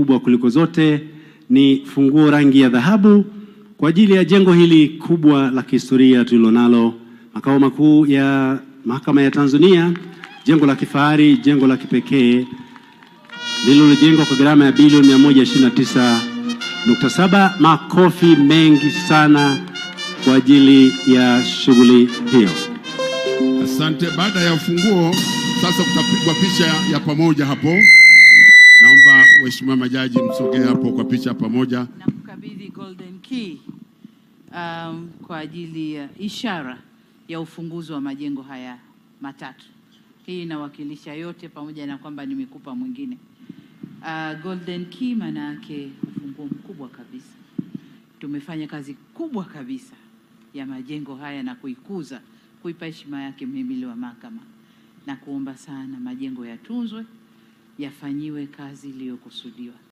kubwa kuliko zote ni funguo rangi ya dhahabu kwa ajili ya jengo hili kubwa la kihistoria tulilonalo, makao makuu ya Mahakama ya Tanzania, jengo la kifahari, jengo la kipekee lililojengwa kwa gharama ya bilioni 129.7. Makofi mengi sana kwa ajili ya shughuli hiyo. Asante. Baada ya ufunguo sasa kutapigwa picha ya pamoja hapo. Naomba waheshimiwa majaji msogee hapo kwa picha pamoja. Na kukabidhi golden key kwa ajili ya ishara ya ufunguzi wa majengo haya matatu. Hii inawakilisha yote pamoja na kwamba nimekupa mwingine. Golden key maana yake ufunguo mkubwa kabisa. Tumefanya kazi kubwa kabisa ya majengo haya na kuikuza, kuipa heshima yake mhimili wa mahakama, na kuomba sana majengo yatunzwe, yafanyiwe kazi iliyokusudiwa.